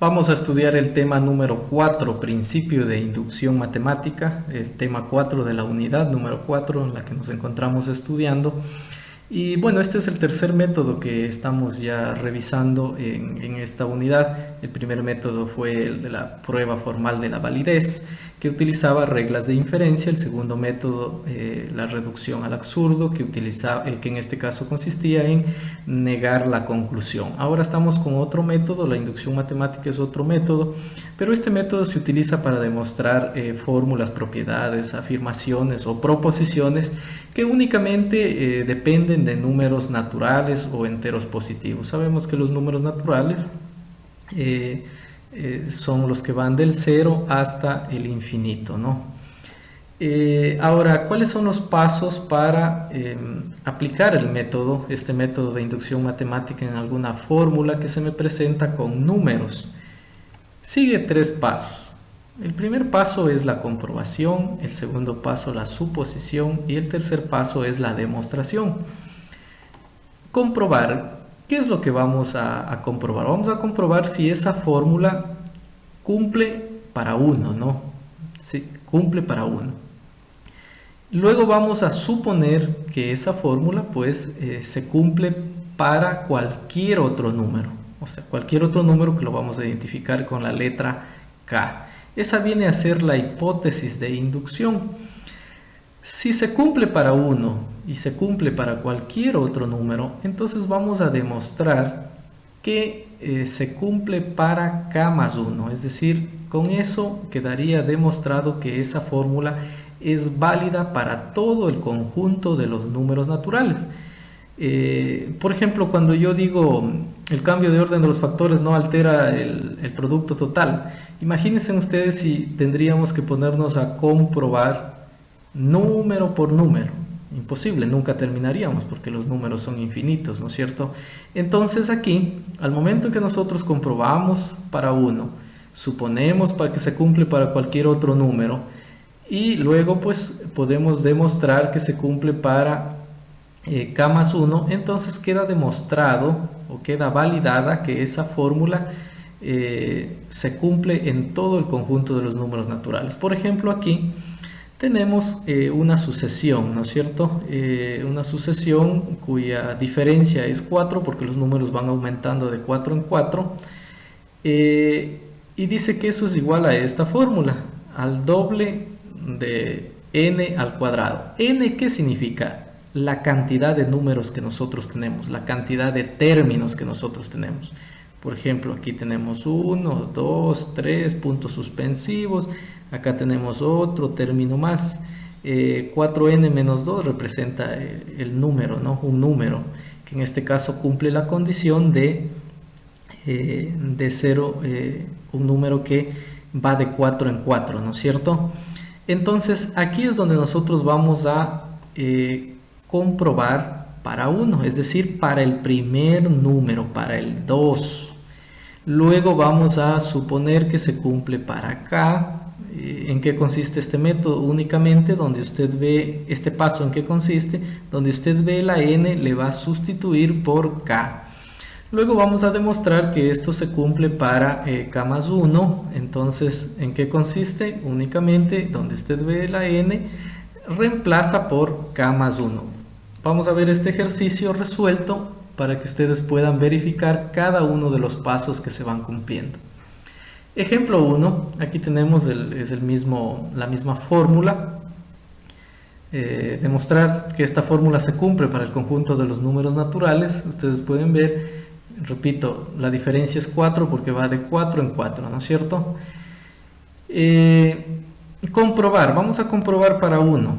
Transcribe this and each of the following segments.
Vamos a estudiar el tema número 4, principio de inducción matemática, el tema 4 de la unidad número 4 en la que nos encontramos estudiando. Y bueno, este es el tercer método que estamos ya revisando en esta unidad. El primer método fue el de la prueba formal de la validez, que utilizaba reglas de inferencia. El segundo método, la reducción al absurdo, que en este caso consistía en negar la conclusión. Ahora estamos con otro método, la inducción matemática es otro método, pero este método se utiliza para demostrar fórmulas, propiedades, afirmaciones o proposiciones que únicamente dependen de números naturales o enteros positivos. Sabemos que los números naturales son los que van del 0 hasta el infinito, ¿no? Ahora, ¿cuáles son los pasos para aplicar este método de inducción matemática en alguna fórmula que se me presenta con números? Sigue 3 pasos. El primer paso es la comprobación, el segundo paso la suposición y el tercer paso es la demostración. Comprobar. ¿Qué es lo que vamos a comprobar? Vamos a comprobar si esa fórmula cumple para 1, ¿no? Sí, cumple para 1. Luego vamos a suponer que esa fórmula pues se cumple para cualquier otro número. O sea, cualquier otro número que lo vamos a identificar con la letra K. Esa viene a ser la hipótesis de inducción. Si se cumple para 1 y se cumple para cualquier otro número, entonces vamos a demostrar que se cumple para K más 1. Es decir, con eso quedaría demostrado que esa fórmula es válida para todo el conjunto de los números naturales. Por ejemplo, cuando yo digo el cambio de orden de los factores no altera el producto total, imagínense ustedes si tendríamos que ponernos a comprobar número por número. Imposible, nunca terminaríamos porque los números son infinitos, ¿no es cierto? Entonces aquí, al momento en que nosotros comprobamos para 1, suponemos para que se cumple para cualquier otro número y luego pues podemos demostrar que se cumple para K más 1, entonces queda demostrado o queda validada que esa fórmula se cumple en todo el conjunto de los números naturales. Por ejemplo, aquí tenemos una sucesión, ¿no es cierto? Una sucesión cuya diferencia es 4 porque los números van aumentando de 4 en 4 y dice que eso es igual a esta fórmula, al doble de n al cuadrado. ¿N qué significa? La cantidad de números que nosotros tenemos, la cantidad de términos que nosotros tenemos. Por ejemplo, aquí tenemos 1, 2, 3 puntos suspensivos, acá tenemos otro término más, 4n menos 2 representa el número, ¿no? Un número, que en este caso cumple la condición de 0, un número que va de 4 en 4, ¿no es cierto? Entonces, aquí es donde nosotros vamos a comprobar para 1, es decir, para el primer número, para el 2. Luego vamos a suponer que se cumple para K. ¿En qué consiste este método? Únicamente donde usted ve este paso, ¿en qué consiste? Donde usted ve la n le va a sustituir por K. Luego vamos a demostrar que esto se cumple para K más 1. Entonces, ¿en qué consiste? Únicamente donde usted ve la n reemplaza por K más 1. Vamos a ver este ejercicio resuelto para que ustedes puedan verificar cada uno de los pasos que se van cumpliendo. Ejemplo 1, aquí tenemos la misma fórmula. Demostrar que esta fórmula se cumple para el conjunto de los números naturales. Ustedes pueden ver, repito, la diferencia es 4 porque va de 4 en 4, ¿no es cierto? Comprobar, vamos a comprobar para 1.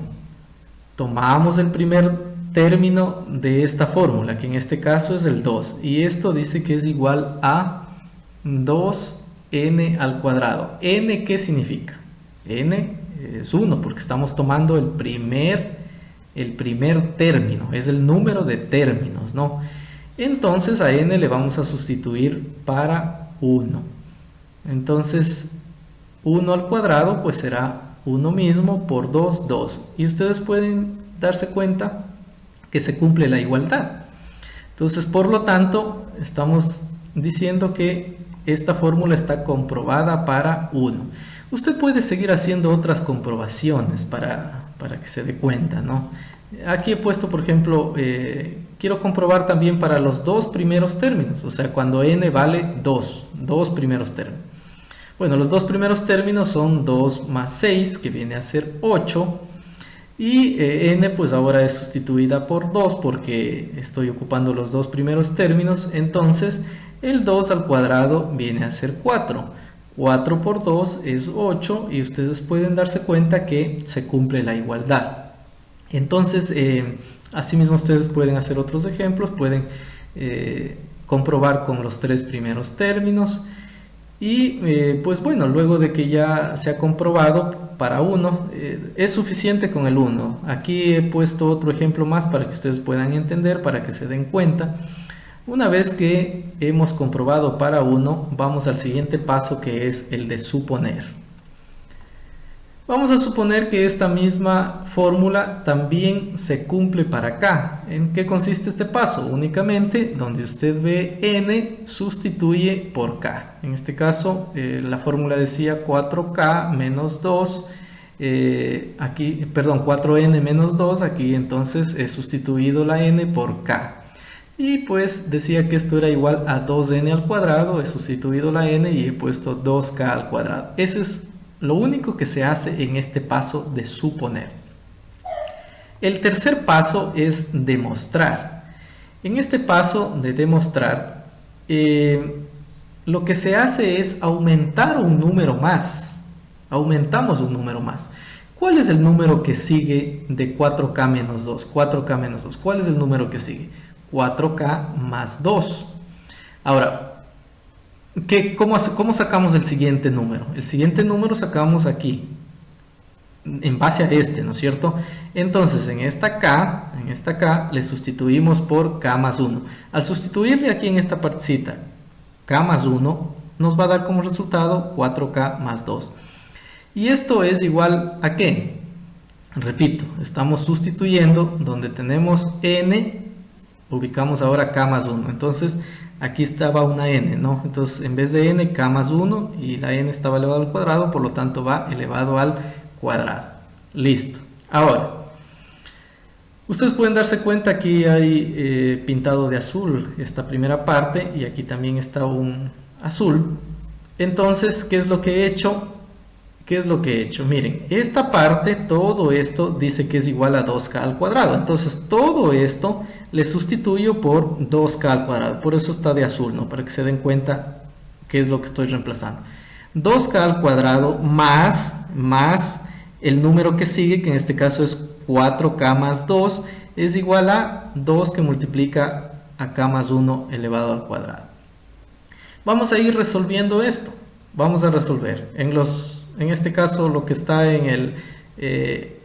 Tomamos el primer término de esta fórmula, que en este caso es el 2, y esto dice que es igual a 2n al cuadrado. ¿N qué significa? N es 1 porque estamos tomando el primer término, es el número de términos, ¿no? Entonces a n le vamos a sustituir para 1. Entonces 1 al cuadrado pues será 1 mismo por 2, 2. Y ustedes pueden darse cuenta que se cumple la igualdad. Entonces, por lo tanto, estamos diciendo que esta fórmula está comprobada para 1. Usted puede seguir haciendo otras comprobaciones para que se dé cuenta, ¿no? Aquí he puesto, por ejemplo, quiero comprobar también para los dos primeros términos, o sea, cuando n vale 2, dos primeros términos. Bueno, los dos primeros términos son 2 más 6, que viene a ser 8, y n pues ahora es sustituida por 2 porque estoy ocupando los dos primeros términos, entonces el 2 al cuadrado viene a ser 4. 4 por 2 es 8 y ustedes pueden darse cuenta que se cumple la igualdad. Entonces, asimismo ustedes pueden hacer otros ejemplos, pueden comprobar con los tres primeros términos y pues bueno, luego de que ya se ha comprobado para 1, es suficiente con el 1. Aquí he puesto otro ejemplo más para que ustedes puedan entender, para que se den cuenta. Una vez que hemos comprobado para 1, vamos al siguiente paso, que es el de suponer. Vamos a suponer que esta misma fórmula también se cumple para k. ¿En qué consiste este paso? Únicamente donde usted ve n, sustituye por k. En este caso, la fórmula decía 4k menos 2. Aquí, perdón, 4n menos 2. Aquí entonces he sustituido la n por k. Y pues decía que esto era igual a 2n al cuadrado. He sustituido la n y he puesto 2k al cuadrado. Ese es lo único que se hace en este paso de suponer. El tercer paso es demostrar. En este paso de demostrar, lo que se hace es aumentar un número más. Aumentamos un número más. ¿Cuál es el número que sigue de 4k menos 2? 4k menos 2. ¿Cuál es el número que sigue? 4k más 2. Ahora, ¿cómo sacamos el siguiente número? El siguiente número sacamos aquí, en base a este, ¿no es cierto? Entonces, en esta K le sustituimos por K más 1. Al sustituirle aquí en esta partecita K más 1, nos va a dar como resultado 4K más 2. ¿Y esto es igual a qué? Repito, estamos sustituyendo donde tenemos N, ubicamos ahora K más 1. Entonces, aquí estaba una n, ¿no? Entonces, en vez de n, k más 1, y la n estaba elevado al cuadrado, por lo tanto va elevado al cuadrado. Listo. Ahora, ustedes pueden darse cuenta, aquí hay pintado de azul esta primera parte, y aquí también está un azul. Entonces, ¿qué es lo que he hecho? ¿Qué es lo que he hecho? Miren, esta parte, todo esto dice que es igual a 2k al cuadrado. Entonces, todo esto le sustituyo por 2k al cuadrado. Por eso está de azul, ¿no? Para que se den cuenta qué es lo que estoy reemplazando. 2k al cuadrado más el número que sigue, que en este caso es 4k más 2, es igual a 2 que multiplica a k más 1 elevado al cuadrado. Vamos a ir resolviendo esto. Vamos a resolver. En este caso, lo que está en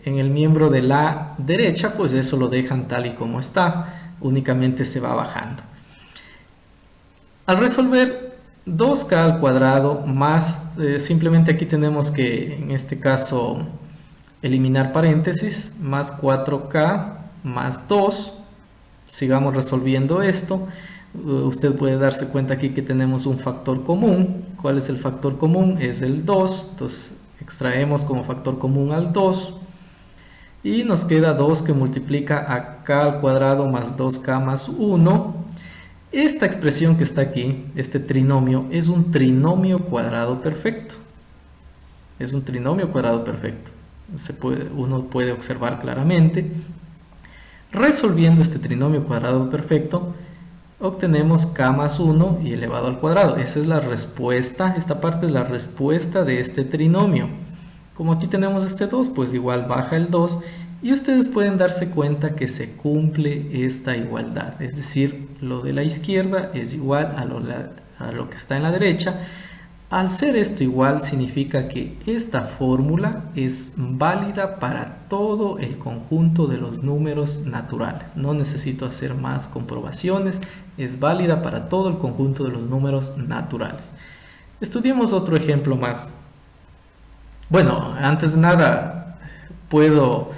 el miembro de la derecha, pues eso lo dejan tal y como está, únicamente se va bajando. Al resolver 2k al cuadrado más, simplemente aquí tenemos que, en este caso, eliminar paréntesis, más 4k más 2, sigamos resolviendo esto. Usted puede darse cuenta aquí que tenemos un factor común. ¿Cuál es el factor común? Es el 2. Entonces extraemos como factor común al 2 y nos queda 2 que multiplica a k al cuadrado más 2k más 1. Esta expresión que está aquí, este trinomio, es un trinomio cuadrado perfecto. Es un trinomio cuadrado perfecto. Uno puede observar claramente. Resolviendo este trinomio cuadrado perfecto, obtenemos k más 1 y elevado al cuadrado. Esa es la respuesta, esta parte es la respuesta de este trinomio. Como aquí tenemos este 2, pues igual baja el 2 y ustedes pueden darse cuenta que se cumple esta igualdad. Es decir, lo de la izquierda es igual a lo que está en la derecha. Al ser esto igual, significa que esta fórmula es válida para todo el conjunto de los números naturales. No necesito hacer más comprobaciones, es válida para todo el conjunto de los números naturales. Estudiemos otro ejemplo más. Bueno, antes de nada, puedo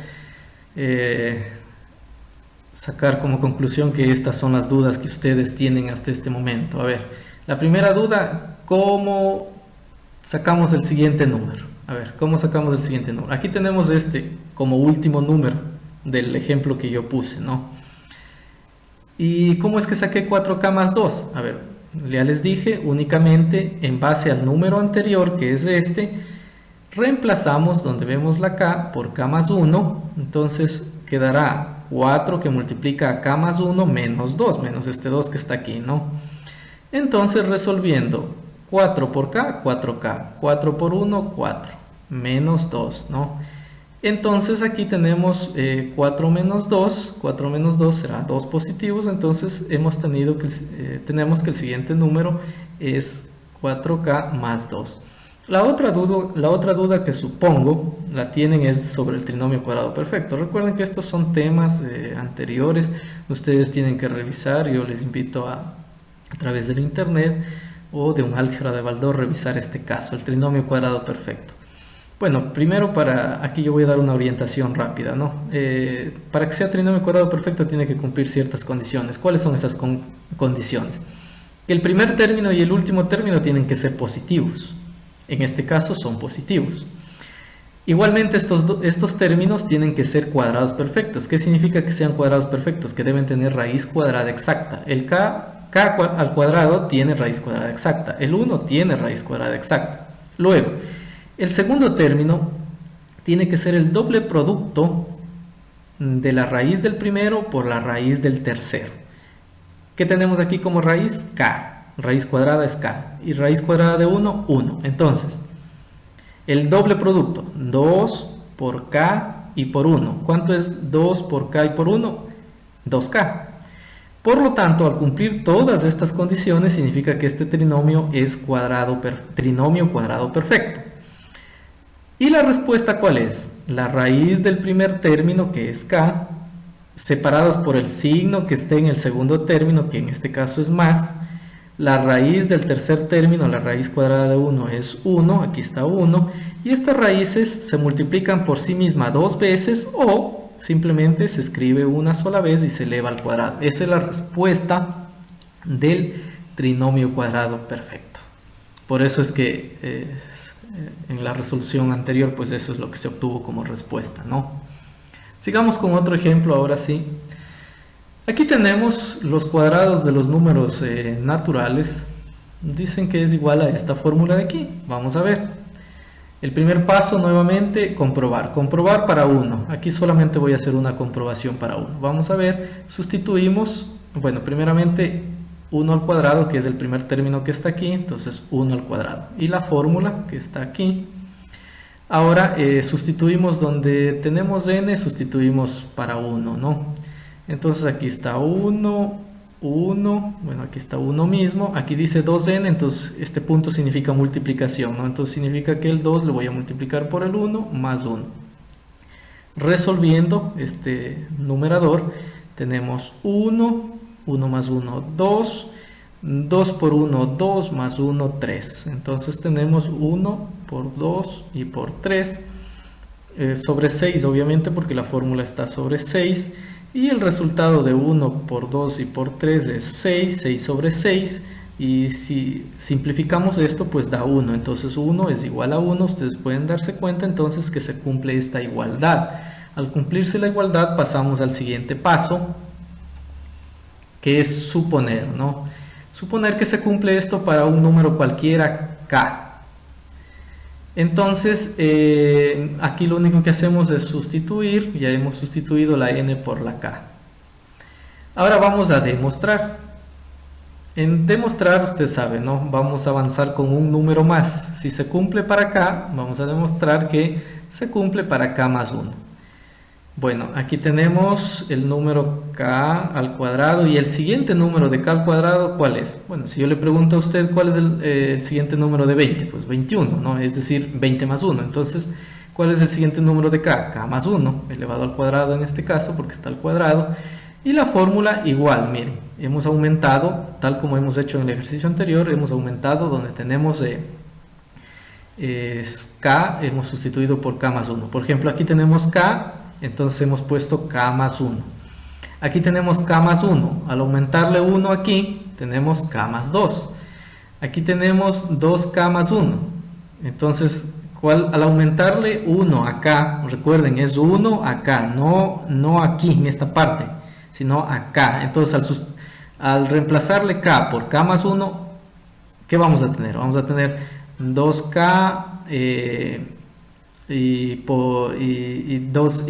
sacar como conclusión que estas son las dudas que ustedes tienen hasta este momento. A ver, la primera duda: ¿cómo sacamos el siguiente número? A ver, ¿cómo sacamos el siguiente número? Aquí tenemos este como último número del ejemplo que yo puse, ¿no? ¿Y cómo es que saqué 4K más 2? A ver, ya les dije, únicamente en base al número anterior, que es este, reemplazamos donde vemos la K por K más 1, entonces quedará 4 que multiplica a K más 1 menos 2, menos este 2 que está aquí, ¿no? Entonces resolviendo 4 por K, 4K, 4 por 1, 4, menos 2, ¿no? Entonces aquí tenemos 4 menos 2 será 2 positivos, entonces tenemos que el siguiente número es 4K más 2. La otra duda que supongo la tienen es sobre el trinomio cuadrado perfecto. Recuerden que estos son temas anteriores, ustedes tienen que revisar, yo les invito a través del internet o de un álgebra de Baldor revisar este caso, el trinomio cuadrado perfecto. Bueno, primero aquí yo voy a dar una orientación rápida, ¿no? Para que sea trinomio cuadrado perfecto tiene que cumplir ciertas condiciones. ¿Cuáles son esas condiciones? Que el primer término y el último término tienen que ser positivos. En este caso son positivos. Igualmente estos términos tienen que ser cuadrados perfectos. ¿Qué significa que sean cuadrados perfectos? Que deben tener raíz cuadrada exacta. El K al cuadrado tiene raíz cuadrada exacta. El 1 tiene raíz cuadrada exacta. Luego, el segundo término tiene que ser el doble producto de la raíz del primero por la raíz del tercero. ¿Qué tenemos aquí como raíz? K. Raíz cuadrada es K. Y raíz cuadrada de 1, 1. Entonces, el doble producto, 2 por K y por 1. ¿Cuánto es 2 por K y por 1? 2K. Por lo tanto, al cumplir todas estas condiciones, significa que este trinomio es trinomio cuadrado perfecto. ¿Y la respuesta cuál es? La raíz del primer término, que es K, separados por el signo que esté en el segundo término, que en este caso es más. La raíz del tercer término, la raíz cuadrada de 1 es 1, aquí está 1. Y estas raíces se multiplican por sí mismas 2 veces o simplemente se escribe una sola vez y se eleva al cuadrado. Esa es la respuesta del trinomio cuadrado perfecto. Por eso es que en la resolución anterior, pues eso es lo que se obtuvo como respuesta, ¿no? Sigamos con otro ejemplo, ahora sí. Aquí tenemos los cuadrados de los números naturales. Dicen que es igual a esta fórmula de aquí. Vamos a ver. El primer paso, nuevamente, comprobar. Comprobar para 1. Aquí solamente voy a hacer una comprobación para 1. Vamos a ver. Sustituimos, bueno, primeramente 1 al cuadrado, que es el primer término que está aquí, entonces 1 al cuadrado. Y la fórmula que está aquí. Ahora sustituimos donde tenemos n, sustituimos para 1, ¿no? Entonces aquí está 1, 1, bueno, aquí está 1 mismo, aquí dice 2n, entonces este punto significa multiplicación, ¿no? Entonces significa que el 2 lo voy a multiplicar por el 1 más 1. Resolviendo este numerador, tenemos 1, 1 más 1, 2, 2 por 1, 2 más 1, 3. Entonces tenemos 1 por 2 y por 3 sobre 6, obviamente, porque la fórmula está sobre 6. Y el resultado de 1 por 2 y por 3 es 6, 6 sobre 6. Y si simplificamos esto, pues da 1. Entonces 1 es igual a 1. Ustedes pueden darse cuenta entonces que se cumple esta igualdad. Al cumplirse la igualdad pasamos al siguiente paso, que es suponer, ¿no? Suponer que se cumple esto para un número cualquiera K. Entonces, aquí lo único que hacemos es sustituir. Ya hemos sustituido la n por la k. Ahora vamos a demostrar. En demostrar, usted sabe, ¿no? Vamos a avanzar con un número más. Si se cumple para k, vamos a demostrar que se cumple para k más 1. Bueno, aquí tenemos el número k al cuadrado y el siguiente número de k al cuadrado, ¿cuál es? Bueno, si yo le pregunto a usted cuál es el siguiente número de 20, pues 21, ¿no? Es decir, 20 más 1. Entonces, ¿cuál es el siguiente número de k? K más 1, elevado al cuadrado en este caso, porque está al cuadrado. Y la fórmula igual, miren, hemos aumentado, tal como hemos hecho en el ejercicio anterior, hemos aumentado donde tenemos k, hemos sustituido por k más 1. Por ejemplo, aquí tenemos k, entonces hemos puesto k más 1. Aquí tenemos k más 1. Al aumentarle 1 aquí, tenemos k más 2. Aquí tenemos 2k más 1. Entonces, al aumentarle 1 acá, recuerden, es 1 acá, no aquí en esta parte, sino acá. Entonces, al reemplazarle k por k más 1, ¿qué vamos a tener? Vamos a tener 2k y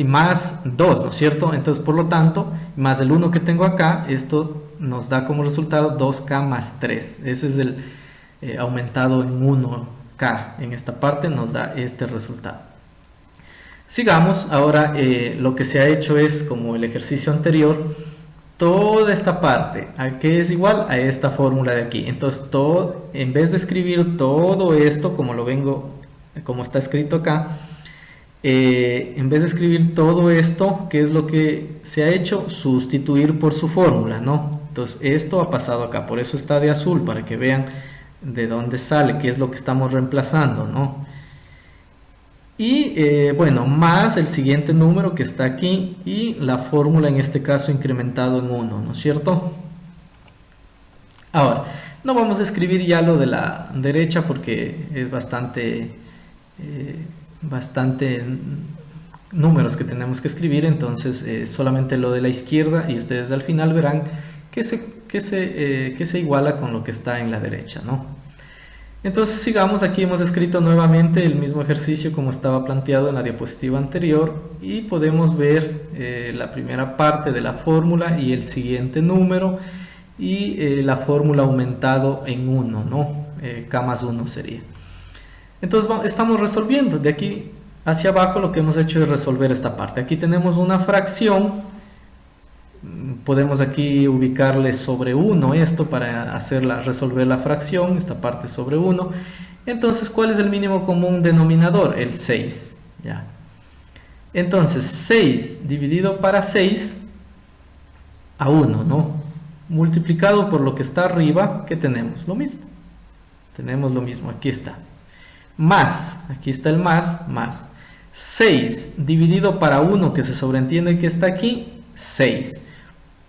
más 2, ¿no es cierto? Entonces, por lo tanto, más el 1 que tengo acá, esto nos da como resultado 2k más 3. Ese es el aumentado en 1k. En esta parte nos da este resultado. Sigamos. Ahora lo que se ha hecho es, como el ejercicio anterior, toda esta parte, ¿a qué es igual? A esta fórmula de aquí. Entonces, en vez de escribir todo esto, como está escrito acá, en vez de escribir todo esto, ¿qué es lo que se ha hecho? Sustituir por su fórmula, ¿no? Entonces, esto ha pasado acá, por eso está de azul, para que vean de dónde sale, qué es lo que estamos reemplazando, ¿no? Y bueno, más el siguiente número que está aquí y la fórmula en este caso incrementado en 1, ¿no es cierto? Ahora, no vamos a escribir ya lo de la derecha porque es bastante números que tenemos que escribir, entonces solamente lo de la izquierda, y ustedes al final verán que se iguala con lo que está en la derecha, ¿no? Entonces sigamos. Aquí hemos escrito nuevamente el mismo ejercicio como estaba planteado en la diapositiva anterior y podemos ver la primera parte de la fórmula y el siguiente número y la fórmula aumentado en 1, ¿no? K más 1 sería. Entonces estamos resolviendo. De aquí hacia abajo lo que hemos hecho es resolver esta parte. Aquí tenemos una fracción. Podemos aquí ubicarle sobre 1 esto para resolver la fracción, esta parte sobre 1. Entonces, ¿cuál es el mínimo común denominador? El 6. ¿Ya? Entonces, 6 dividido para 6 a 1, ¿no? Multiplicado por lo que está arriba, ¿qué tenemos? Lo mismo. Tenemos lo mismo, aquí está. Más, aquí está el más. 6 dividido para 1, que se sobreentiende que está aquí, 6.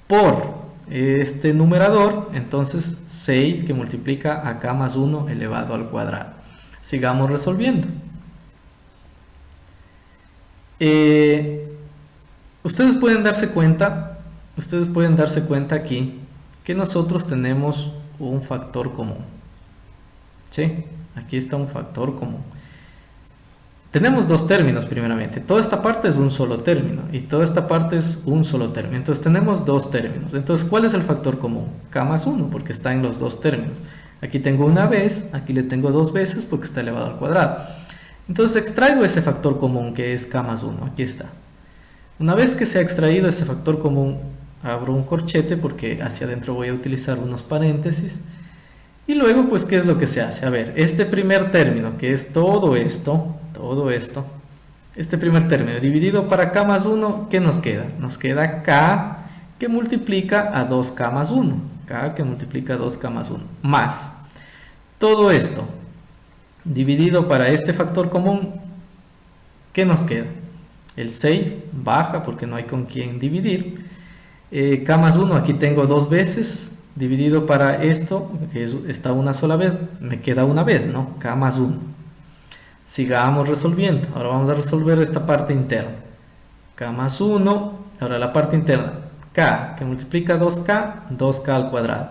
Por este numerador, entonces 6 que multiplica a k más 1 elevado al cuadrado. Sigamos resolviendo. Ustedes pueden darse cuenta aquí que nosotros tenemos un factor común. ¿Sí? Aquí está un factor común. Tenemos dos términos primeramente. Toda esta parte es un solo término y toda esta parte es un solo término. Entonces tenemos dos términos. Entonces, ¿cuál es el factor común? K más 1, porque está en los dos términos. Aquí tengo una vez, aquí le tengo dos veces porque está elevado al cuadrado. Entonces extraigo ese factor común que es K más 1. Aquí está. Una vez que se ha extraído ese factor común, abro un corchete porque hacia adentro voy a utilizar unos paréntesis. Y luego, pues, ¿qué es lo que se hace? A ver, este primer término, que es todo esto, este primer término dividido para k más 1, ¿qué nos queda? Nos queda k que multiplica a 2k más 1, k que multiplica a 2k más 1, más todo esto dividido para este factor común, ¿qué nos queda? El 6 baja porque no hay con quién dividir, k más 1 aquí tengo dos veces, dividido para esto, que está una sola vez, me queda una vez, ¿no? K más 1. Sigamos resolviendo. Ahora vamos a resolver esta parte interna. K más 1. Ahora la parte interna. K que multiplica 2K, 2K al cuadrado.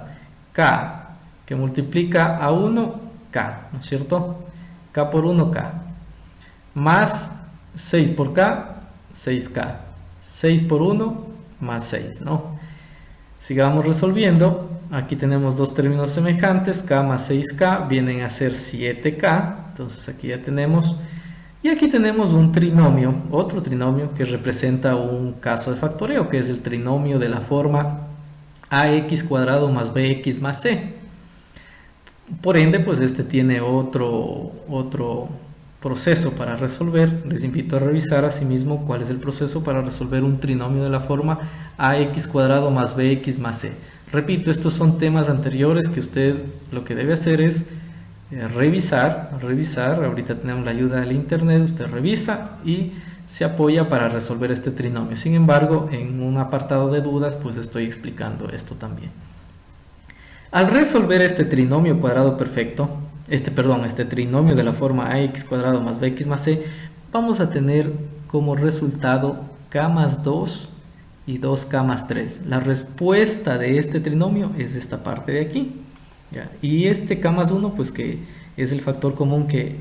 K que multiplica a 1, K, ¿no es cierto? K por 1, K. Más 6 por K, 6K. 6 por 1, más 6, ¿no? Sigamos resolviendo. Aquí tenemos dos términos semejantes, k más 6k vienen a ser 7k, entonces aquí ya tenemos, y aquí tenemos un trinomio, otro trinomio que representa un caso de factoreo, que es el trinomio de la forma ax cuadrado más bx más c. Por ende, pues este tiene otro proceso para resolver. Les invito a revisar asimismo cuál es el proceso para resolver un trinomio de la forma ax cuadrado más bx más c. Repito, estos son temas anteriores que usted lo que debe hacer es revisar. Ahorita tenemos la ayuda del internet, usted revisa y se apoya para resolver este trinomio. Sin embargo, en un apartado de dudas, pues estoy explicando esto también. Al resolver este trinomio cuadrado perfecto, este trinomio de la forma ax cuadrado más bx más c, vamos a tener como resultado k más 2 y 2k más 3. La respuesta de este trinomio es esta parte de aquí. ¿Ya? Y este k más 1, pues que es el factor común que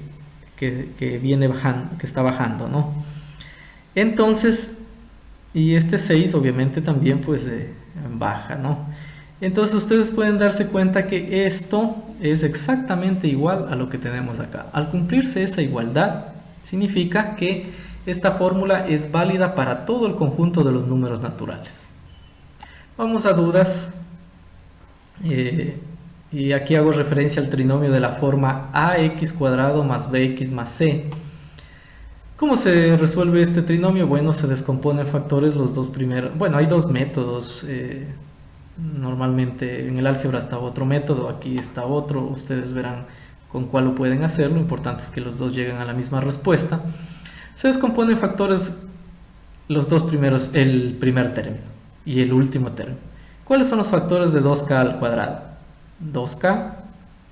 viene bajando, que está bajando, ¿no? Entonces, y este 6 obviamente también pues baja, ¿no? Entonces ustedes pueden darse cuenta que esto es exactamente igual a lo que tenemos acá. Al cumplirse esa igualdad, significa que esta fórmula es válida para todo el conjunto de los números naturales. Vamos a dudas. Y aquí hago referencia al trinomio de la forma ax cuadrado más bx más c. ¿Cómo se resuelve este trinomio? Bueno, se descompone en factores los dos primeros. Bueno, hay dos métodos. Normalmente en el álgebra está otro método, aquí está otro. Ustedes verán con cuál lo pueden hacer. Lo importante es que los dos lleguen a la misma respuesta. Se descompone en factores los dos primeros, el primer término y el último término. ¿Cuáles son los factores de 2k al cuadrado? 2k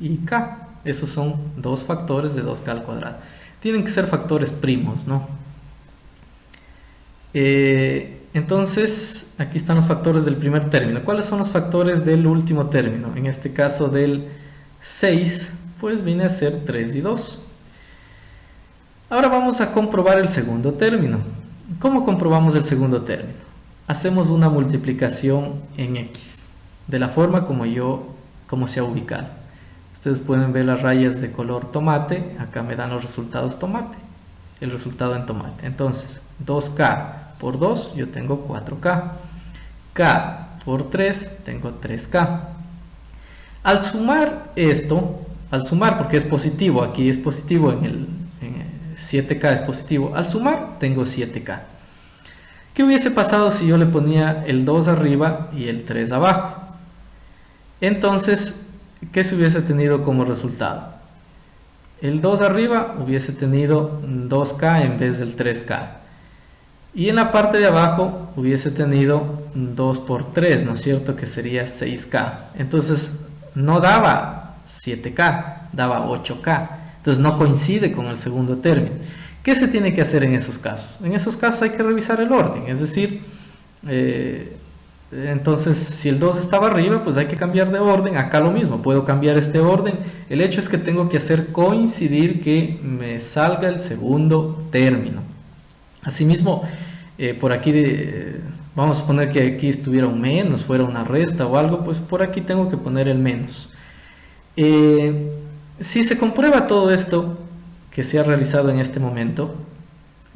y k. Esos son dos factores de 2k al cuadrado. Tienen que ser factores primos, ¿no? Entonces, aquí están los factores del primer término. ¿Cuáles son los factores del último término? En este caso del 6, pues viene a ser 3 y 2. Ahora vamos a comprobar el segundo término. ¿Cómo comprobamos el segundo término? Hacemos una multiplicación en x, de la forma como se ha ubicado. Ustedes pueden ver las rayas de color tomate, acá me dan los resultados tomate, el resultado en tomate. Entonces, 2k por 2, yo tengo 4k. K por 3, tengo 3k. Al sumar esto, porque es positivo, aquí es positivo, en 7k es positivo, al sumar tengo 7k. ¿Qué hubiese pasado si yo le ponía el 2 arriba y el 3 abajo? Entonces, ¿qué se hubiese tenido como resultado? El 2 arriba hubiese tenido 2k en vez del 3k. Y en la parte de abajo hubiese tenido 2 por 3, ¿no es cierto? Que sería 6k. Entonces, no daba 7k, daba 8k. Entonces, no coincide con el segundo término. ¿Qué se tiene que hacer en esos casos? En esos casos hay que revisar el orden. Es decir, entonces, si el 2 estaba arriba, pues hay que cambiar de orden. Acá lo mismo, puedo cambiar este orden. El hecho es que tengo que hacer coincidir que me salga el segundo término. Asimismo, por aquí, vamos a poner que aquí estuviera un menos, fuera una resta o algo, pues por aquí tengo que poner el menos. Si se comprueba todo esto que se ha realizado en este momento,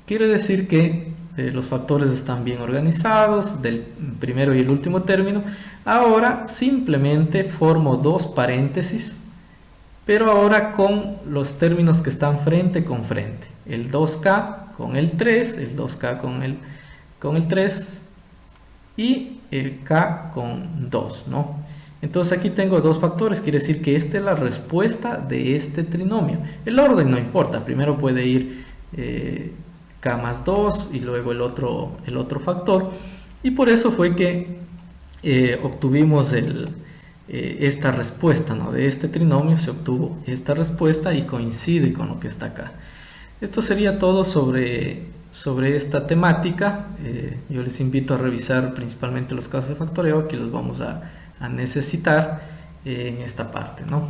quiere decir que los factores están bien organizados, del primero y el último término. Ahora simplemente formo dos paréntesis, pero ahora con los términos que están frente con frente. El 2k con el 3, el 2k con el 3 y el k con 2, ¿no? Entonces aquí tengo dos factores, quiere decir que esta es la respuesta de este trinomio. El orden no importa, primero puede ir k más 2 y luego el otro factor, y por eso fue que obtuvimos esta respuesta, ¿no? De este trinomio se obtuvo esta respuesta y coincide con lo que está acá. Esto sería todo sobre esta temática. Yo les invito a revisar principalmente los casos de factoreo, que los vamos a necesitar en esta parte, ¿no?